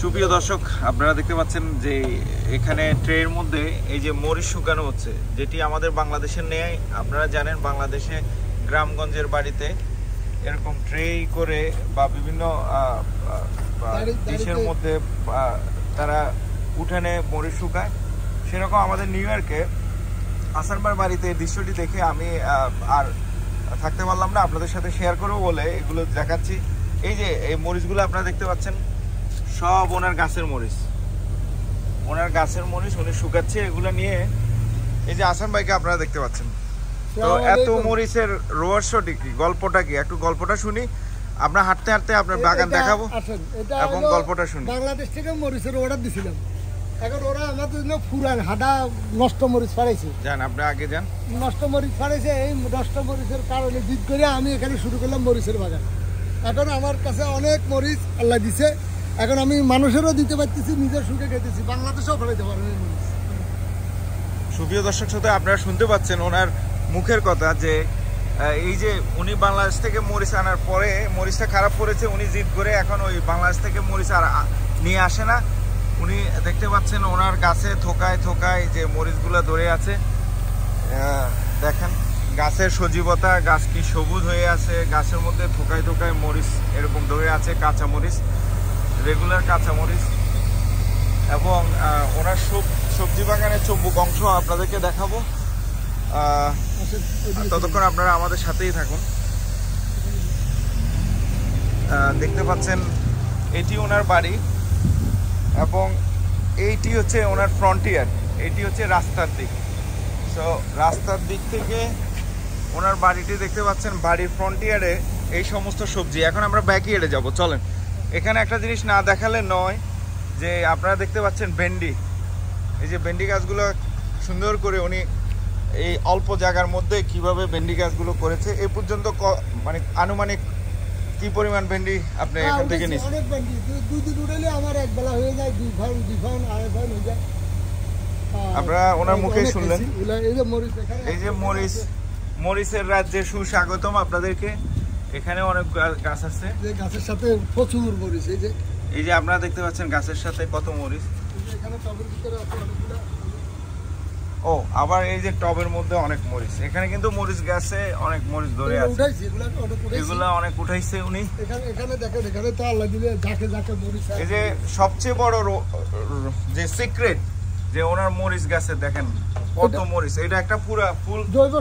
সুপ্রিয় দর্শক, আপনারা দেখতে পাচ্ছেন যে এখানে ট্রের মধ্যে এই যে মরিচ শুকানো হচ্ছে, যেটি আমাদের বাংলাদেশের নেই। আপনারা জানেন বাংলাদেশে গ্রামগঞ্জের বাড়িতে এরকম ট্রে করে বা বিভিন্ন ডিশের মধ্যে তারা উঠানে মরিচ শুকায়। সেরকম আমাদের নিউ ইয়র্কে আসানবার বাড়িতে দৃশ্যটি দেখে আমি আর থাকতে পারলাম না, আপনাদের সাথে শেয়ার করবো বলে এগুলো দেখাচ্ছি। এই যে এই মরিচগুলো আপনারা দেখতে পাচ্ছেন, সব ওনার গাছের মরিচ, উনি শুকাচ্ছে। এগুলো নিয়ে এই যে আসান ভাইকে আপনারা দেখতে পাচ্ছেন। তো এত মরিচের রহস্যটি কি, গল্পটা কি, একটু গল্পটা শুনি। আমরা হাঁটতে হাঁটতে আপনার বাগান দেখাবো এবং গল্পটা শুনি। বাংলাদেশ থেকে মরিচের অর্ডার দিছিলাম, এখন ওরা আমাদের জন্য পুরান হাডা নষ্ট মরিচ ফাড়াইছে। যান, আপনি আগে যান। নষ্ট মরিচ ফাড়াইছে, এই নষ্ট মরিচের কারণে জিদ করে আমি এখানে শুরু করলাম মরিচের বাগান। এখন আমার কাছে অনেক মরিচ আল্লাহ দিছে, এখন আমি মানুষেরও দিতে পারতেছি, নিজের সুখে খেতেছি, বাংলাদেশেও ফেলাইতে পারেন। সুপ্রিয় দর্শক শ্রোতা, আপনারা শুনতে পাচ্ছেন ওনার মুখের কথা যে এই যে উনি বাংলাদেশ থেকে মরিচ আনার পরে মরিচটা খারাপ করেছে, উনি জিদ করে এখন ওই বাংলাদেশ থেকে মরিচ আর নিয়ে আসে না। উনি দেখতে পাচ্ছেন ওনার গাছে থোকায় থোকায় যে মরিচগুলো ধরে আছে, দেখেন গাছের সজীবতা, গাছ কি সবুজ হয়ে আছে, গাছের মধ্যে থোকায় থোকায় মরিচ এরকম ধরে আছে, কাঁচা মরিচ, রেগুলার কাঁচা মরিচ। এবং ওনার সবজি বাগানের চম্বুক অংশ আপনাদেরকে দেখাবো, ততক্ষণ আপনারা আমাদের সাথেই থাকুন। দেখতে পাচ্ছেন এটি ওনার বাড়ি এবং এইটি হচ্ছে ওনার ফ্রন্টিয়ার, এটি হচ্ছে রাস্তার দিক। সো রাস্তার দিক থেকে ওনার বাড়িটি দেখতে পাচ্ছেন, বাড়ির ফ্রন্টিয়ারে এই সমস্ত সবজি। এখন আমরা ব্যাকইয়ার্ডে যাব, চলেন। এখানে একটা জিনিস না দেখালে নয়, যে আপনারা দেখতে পাচ্ছেন ভেন্ডি, এই যে ভেন্ডি গাছগুলো সুন্দর করে উনি এই অল্প জায়গার মধ্যে কিভাবে ভেন্ডি গাছগুলো করেছে। এই পর্যন্ত মানে আনুমানিক কি পরিমাণ ভেন্ডি আপনি এখান থেকে নিচ্ছেন? অনেক ভেন্ডি, 2 দিন উঠাইলে আমার এক বেলা হয়ে যায়, 2 ভাগ 2.5 ভাগ হয়ে যায়। আপনারা ওনার মুখে শুনলেন, এই যে মরিচের রাজ্যে সুস্বাগতম আপনাদেরকে। এখানে অনেক গাছ আছে, গাছের সাথে প্রচুর মরিচ। এই যে আপনারা দেখতে পাচ্ছেন গাছের সাথে কত মরিচ। ও আবার এই যে টবের মধ্যে অনেক মরিচ, এখানে কিন্তু মরিচ গাছে অনেক মরিচ ধরে আছে, এগুলা অনেক উঠাইছে উনি। এখানে দেখেন, এখানে তো আল্লাহ দিলে ঝাঁকে ঝাঁকে মরিচ। এই যে সবচেয়ে বড় যে সিক্রেট, যে ওনার মরিচ গাছে দেখেন কত মরিচ। এটা একটা পুরা ফুল জৈব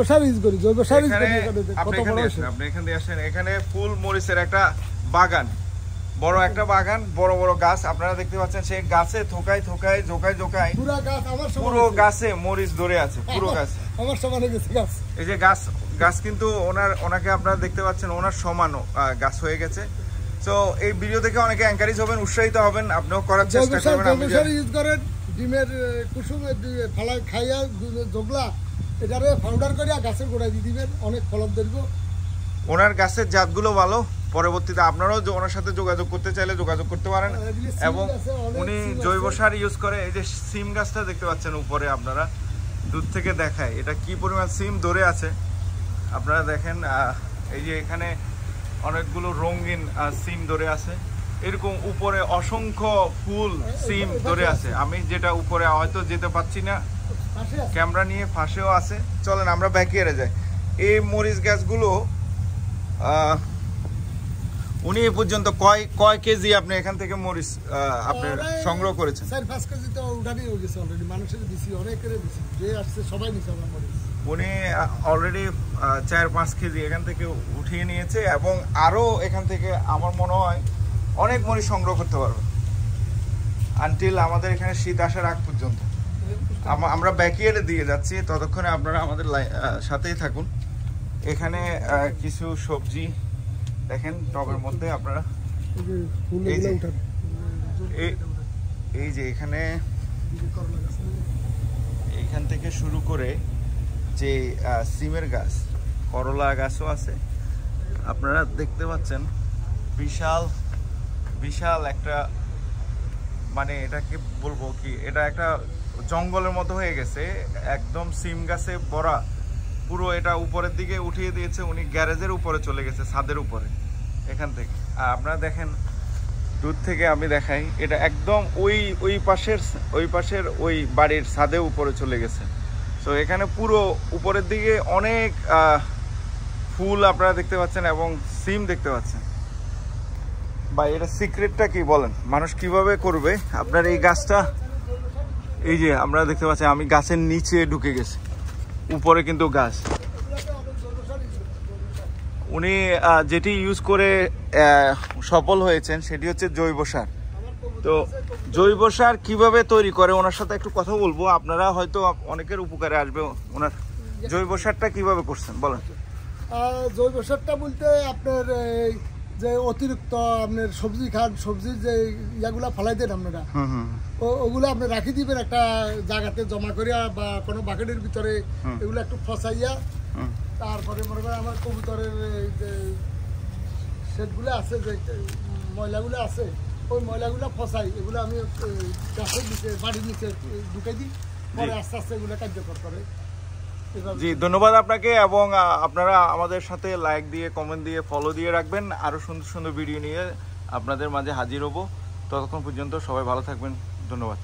সার ইউজ করি, জৈব সার ইউজ করি। আপনি এখান দিয়ে আসেন, এখানে ফুল মরিচের একটা বাগান, বড় একটা বাগান, বড় বড় গাছ আপনারা দেখতে পাচ্ছেন। সেই গাছে থোকায় থোকায় জোকায় জোকায় পুরো গাছে মরিচ ধরে আছে, পুরো গাছে আমার সমান গেছে গাছ। এই যে গাছ কিন্তু ওনাকে আপনারা দেখতে পাচ্ছেন ওনার সমান গাছ হয়ে গেছে। তো এই ভিডিও দেখে অনেকে এনকারেজ হবেন, উৎসাহিত হবেন, আপনিও করার চেষ্টা করবেন। ইউজ করেন, ডিমের কুসুম ফালাই খাইয়া জগলা এটারে পাউডার করে গাছের গোড়ায় দিয়ে দিবেন, অনেক ফলন দেখবো। ওনার গাছের জাতগুলো ভালো, পরবর্তীতে আপনারাও ওনার সাথে যোগাযোগ করতে চাইলে যোগাযোগ করতে পারেন। এবং উনি জৈব সার ইউজ করে। এই যে সিম গাছটা দেখতে পাচ্ছেন উপরে, আপনারা দূর থেকে দেখায় এটা কি পরিমাণ সিম ধরে আছে, আপনারা দেখেন। এই যে এখানে অনেকগুলো রঙিন সিম ধরে আছে, এরকম উপরে অসংখ্য ফুল সিম ধরে আছে। আমি যেটা উপরে হয়তো যেতে পারছি না ক্যামেরা নিয়ে, ফাঁসেও আছে। চলেন আমরা ব্যাকইয়ার্ডে যাই। এই মরিচ গাছগুলো উনি এ পর্যন্ত কয় কেজি আপনি এখান থেকে মরিচ আপনি সংগ্রহ করেছেন? 4-5 কেজি তো উঠানি হয়ে গেছে অলরেডি, মানুষের দিছি, অনেকের দিছি, যে আসছে সবাই নিছে আমার মরিচ। উনি অলরেডি 4-5 কেজি এখান থেকে উঠিয়ে নিয়েছে এবং আরো এখান থেকে আমার মনে হয় অনেক মরিচ সংগ্রহ করতে পারবে আনটিল আমাদের এখানে শীত আসার আগ পর্যন্ত। আমরা ব্যাকইয়ার্ডে দিয়ে যাচ্ছি, ততক্ষণে আপনারা আমাদের সাথেই থাকুন। এখানে কিছু সবজি দেখেন টবের মধ্যে, আপনারা এই যে এইখান থেকে শুরু করে যে সিমের গাছ, করলা গাছও আছে, আপনারা দেখতে পাচ্ছেন। বিশাল বিশাল একটা, মানে এটাকে বলবো কি, এটা একটা জঙ্গলের মতো হয়ে গেছে, একদম সিম গাছে ভরা। পুরো এটা উপরের দিকে উঠিয়ে দিয়েছে উনি, গ্যারেজের উপরে চলে গেছে, ছাদের উপরে এখান থেকে। আর আপনারা দেখেন দূর থেকে আমি দেখাই, এটা একদম ওই পাশের ওই বাড়ির ছাদে উপরে চলে গেছে। সো এখানে পুরো উপরের দিকে অনেক ফুল আপনারা দেখতে পাচ্ছেন এবং সিম দেখতে পাচ্ছেন। ভাই এটা সিক্রেটটা কি বলেন, মানুষ কিভাবে করবে আপনার এই গাছটা? এই যে আমরা দেখতে পাচ্ছি, আমি গাছের নিচে ঢুকে গেছি, উপরে কিন্তু গাছ। উনি যেটি ইউজ করে সফল হয়েছেন সেটি হচ্ছে জৈব সার। তো জৈব সার কিভাবে তৈরি করে ওনার সাথে একটু কথা বলবো, আপনারা হয়তো অনেকের উপকারে আসবে। ওনার জৈব সারটা কিভাবে করছেন বলেন। জৈব সারটা বলতে আপনার এই যে অতিরিক্ত আপনার সবজি খান, সবজির যে ইয়াগুলা ফেলাই দেন আপনারা, ওগুলো আপনি রাখি দিবেন একটা জায়গাতে জমা করিয়া বা কোনো বাকেটের ভিতরে, এগুলো একটু ফসাইয়া, তারপরে মনে করেন আমার কবুতরের যে শেডগুলো আছে, যে ময়লাগুলো আছে, ওই ময়লাগুলো ফসাই, এগুলো আমি গাছের নিচে বাড়ির নিচে ঢুকে দিই, পরে আস্তে আস্তে এগুলো কার্যকর করে। জি ধন্যবাদ আপনাকে, এবং আপনারা আমাদের সাথে লাইক দিয়ে, কমেন্ট দিয়ে, ফলো দিয়ে রাখবেন। আরও সুন্দর সুন্দর ভিডিও নিয়ে আপনাদের মাঝে হাজির হব। ততক্ষণ পর্যন্ত সবাই ভালো থাকবেন। ধন্যবাদ।